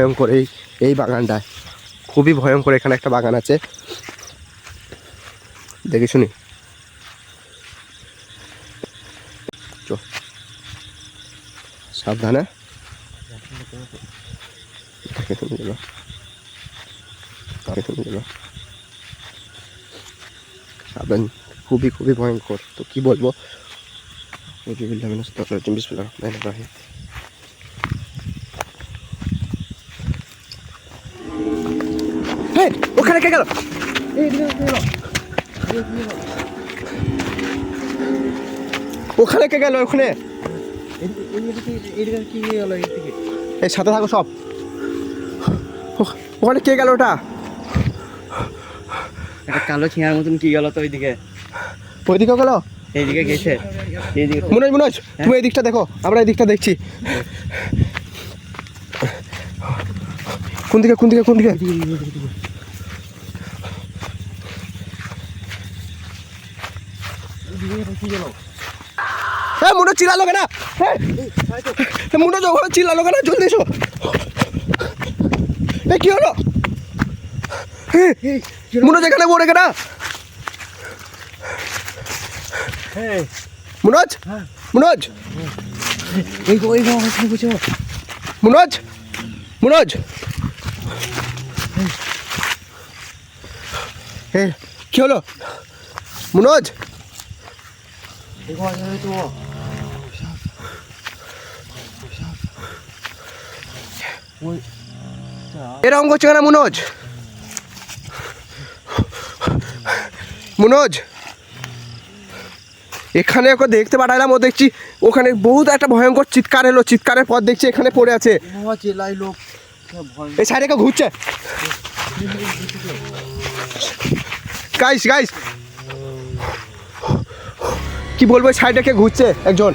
ভয়ঙ্কর এই বাগানটায় খুবই ভয়ঙ্কর। এখানে একটা বাগান আছে, দেখে শুনি। সাবধানে সাবধান, খুবই খুবই ভয়ঙ্কর। তো কি বলবো, ওখানে কে গেল? ওখানে কে গেল? ওখানে এই সাথে থাকো সব। ওখানে কে গেল? ওটা একটা কালো ছিঁড়ার মতন কি গেল তো ওইদিকে? ওইদিকে গেল, এইদিকে গেছে। মনোজ তুমি এই দিকটা দেখো, আমরা এই দিকটা দেখছি। কোন দিকে কোন দিকে কোন দিকে? মনোজ চিল্লালো কেনা? মনোজ ওখানে চিল্লালো কেনা? জলদি এসো। কি হলো? মনোজ এখানে পড়ে কেনা? মনোজ মনোজ মনোজ মনোজ কি হলো মনোজ? এরকম করছে কেন মনোজ? মনোজ এখানে ওকে দেখতে পাঠালাম, ও দেখছি ওখানে বহুত একটা ভয়ঙ্কর চিৎকার এলো, চিৎকারের পর দেখছি এখানে পড়ে আছে। এই সাইডে কেউ ঘুরছে। গাইস গাইস কি বলবো, সাইডে কে ঘুরছে একজন।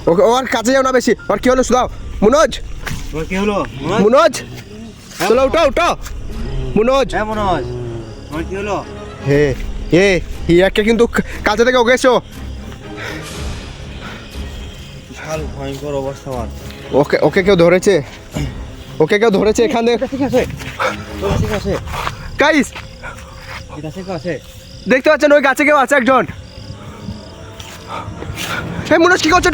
ওকে ওর কাছে যাও না বেশি। ওর কি হলো শুধাও। মনোজ কি হলো? মনোজ চলো উঠো উঠো। মনোজ মনোজ কি হলো? ইয়াকে কিন্তু কাছে থেকে ওকে এসো। বিশাল ভয়ঙ্কর অবস্থা। ওকে ওকে কেউ ধরেছে, ওকে কেউ ধরেছে এখানে। গাইস দেখতে পাচ্ছেন ওই গাছে কেউ আছে একজন। মনোজ কি করছো?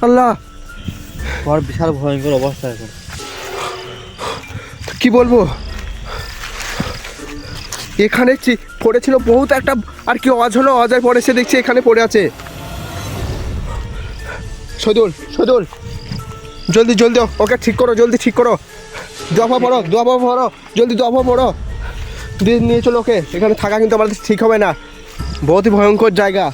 আল্লাহ বিশাল ভয়ঙ্কর অবস্থা এখন। কি বলবো, এখানে পড়েছিল বহুত একটা, আর কি অজ হলো, অজায় পড়েছে দেখছি এখানে পড়ে আছে। সদুল সদুল জলদি জলদি ওকে ঠিক করো, জলদি ঠিক করো। দফা পড়ো দফা পড়ো, জলদি দফা পড়ো, দিয়ে নিয়ে চলো ওকে। এখানে থাকা কিন্তু আমাদের ঠিক হবে না, বহুতই ভয়ঙ্কর জায়গা।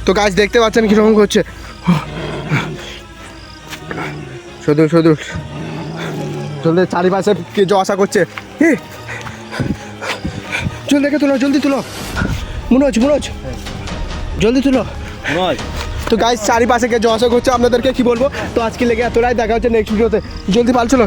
তো গাছ দেখতে পাচ্ছেন কিরকম করছে। সদুল সদুল জলদি, চারিপাশে কে যাওয়া আসা করছে। জলদি দেখে তুলো, জলদি তুলো। মনোজ মনোজ জলদি তুলো। তো গাইস চারিপাশে কে যাওয়া আসা করছে, আপনাদেরকে কি বলবো। তো আজকে লেগে এতটাই, দেখা হচ্ছে নেক্সট ভিডিওতে। জলদি পাল চলো।